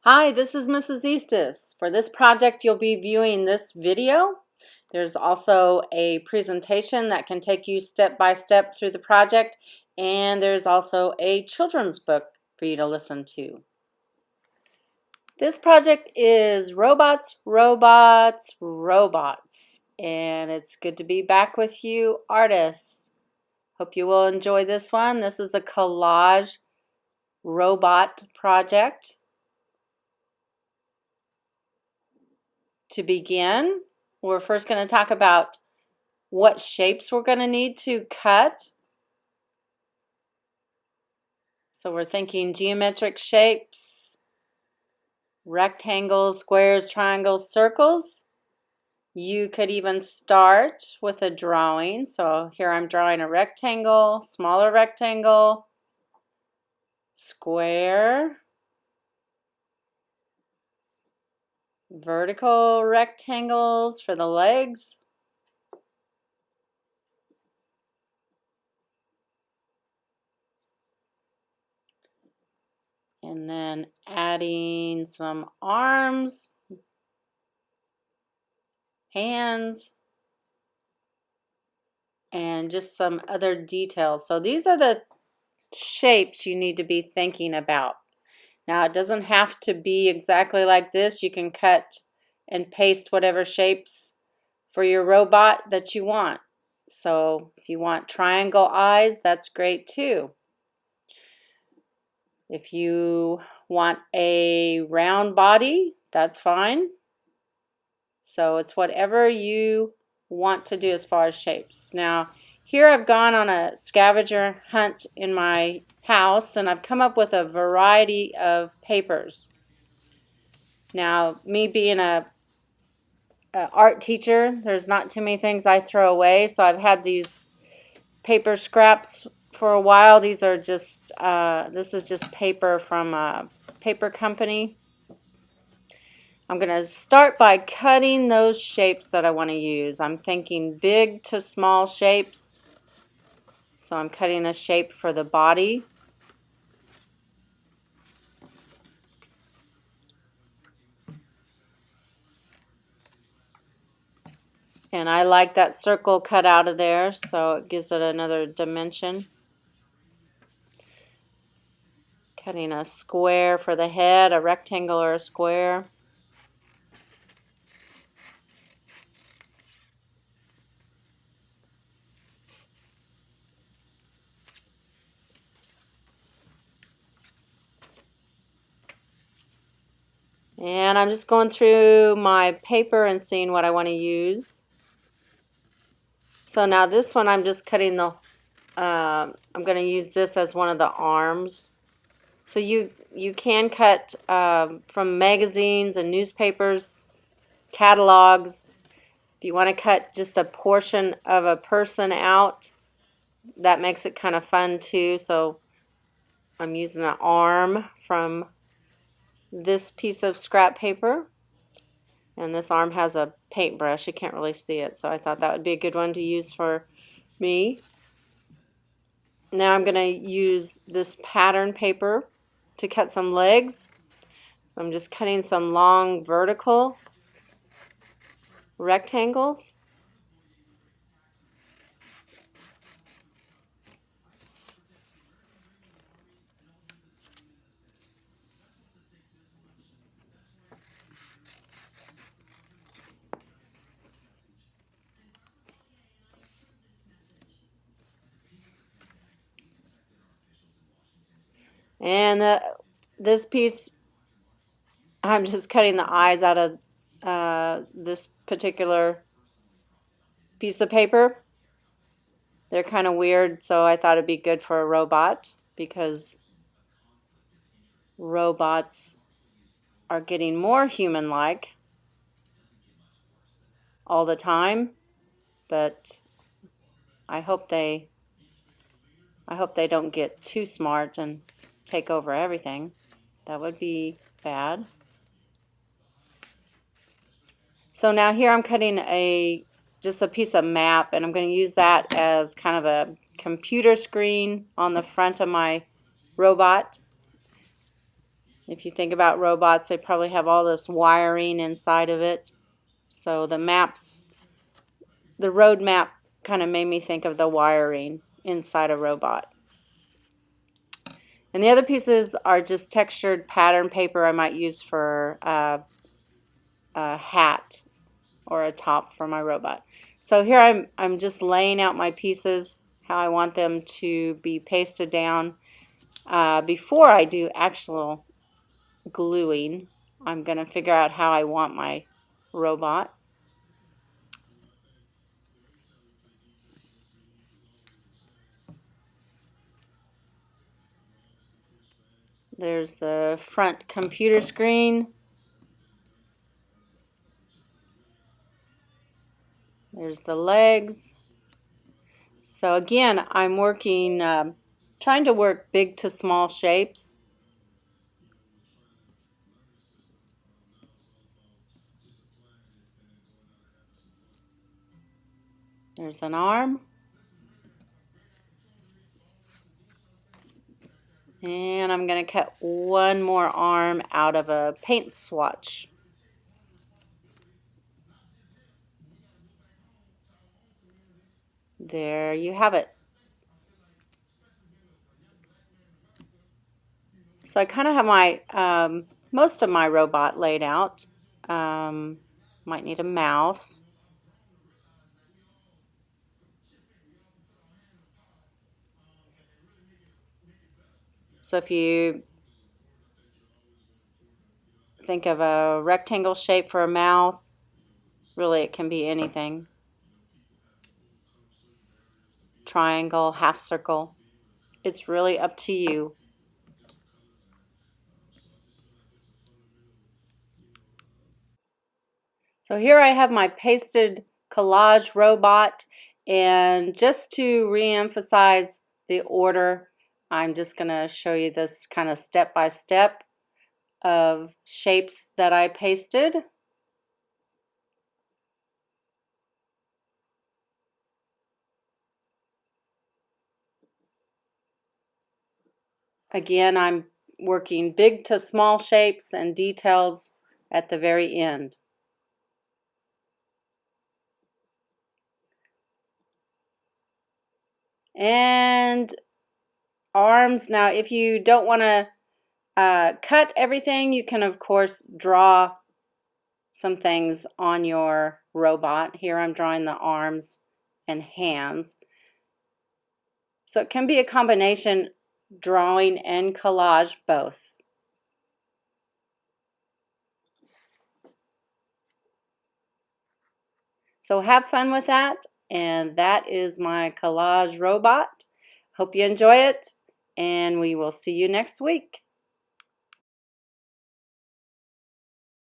Hi, this is Mrs. Eastis. For this project, you'll be viewing this video. There's also a presentation that can take you step by step through the project, and there's also a children's book for you to listen to. This project is Robots, Robots, Robots, and it's good to be back with you, artists. Hope you will enjoy this one. This is a collage robot project. To begin, we're first going to talk about what shapes we're going to need to cut. So we're thinking geometric shapes, rectangles, squares, triangles, circles. You could even start with a drawing. So here I'm drawing a rectangle, smaller rectangle, square, vertical rectangles for the legs, and then adding some arms, hands, and just some other details. So these are the shapes you need to be thinking about. Now it doesn't have to be exactly like this. You can cut and paste whatever shapes for your robot that you want. So if you want triangle eyes, that's great too. If you want a round body, that's fine. So it's whatever you want to do as far as shapes. Now here I've gone on a scavenger hunt in my house and I've come up with a variety of papers. Now me being a art teacher, there's not too many things I throw away, so I've had these paper scraps for a while. These are just this is just paper from a paper company. I'm going to start by cutting those shapes that I want to use. I'm thinking big to small shapes. So I'm cutting a shape for the body. And I like that circle cut out of there, so it gives it another dimension. Cutting a square for the head, a rectangle or a square. And I'm just going through my paper and seeing what I want to use. So now this one I'm just cutting the, I'm going to use this as one of the arms. So you can cut from magazines and newspapers, catalogs. If you want to cut just a portion of a person out, that makes it kind of fun too. So I'm using an arm from this piece of scrap paper. And this arm has a paintbrush. You can't really see it, so I thought that would be a good one to use for me. Now I'm going to use this pattern paper to cut some legs. So I'm just cutting some long vertical rectangles. And this piece, I'm just cutting the eyes out of this particular piece of paper. They're kind of weird, so I thought it'd be good for a robot because robots are getting more human-like all the time, but I hope they don't get too smart and take over everything. That would be bad. So now here I'm cutting just a piece of map, and I'm going to use that as kind of a computer screen on the front of my robot. If you think about robots, they probably have all this wiring inside of it. So the maps, the road map kind of made me think of the wiring inside a robot. And the other pieces are just textured pattern paper I might use for a hat or a top for my robot. So here I'm just laying out my pieces, how I want them to be pasted down. Before I do actual gluing, I'm going to figure out how I want my robot. There's the front computer screen. There's the legs. So again, I'm working, trying to work big to small shapes. There's an arm. And I'm going to cut one more arm out of a paint swatch. There you have it. So I kind of have my most of my robot laid out. Might need a mouth. So if you think of a rectangle shape for a mouth, really it can be anything. Triangle, half circle. It's really up to you. So here I have my pasted collage robot, and just to re-emphasize the order, I'm just going to show you this kind of step-by-step of shapes that I pasted. Again, I'm working big to small shapes and details at the very end. And arms. Now, if you don't want to cut everything, you can, of course, draw some things on your robot. Here I'm drawing the arms and hands. So it can be a combination, drawing and collage both. So have fun with that, and that is my collage robot. Hope you enjoy it, and we will see you next week.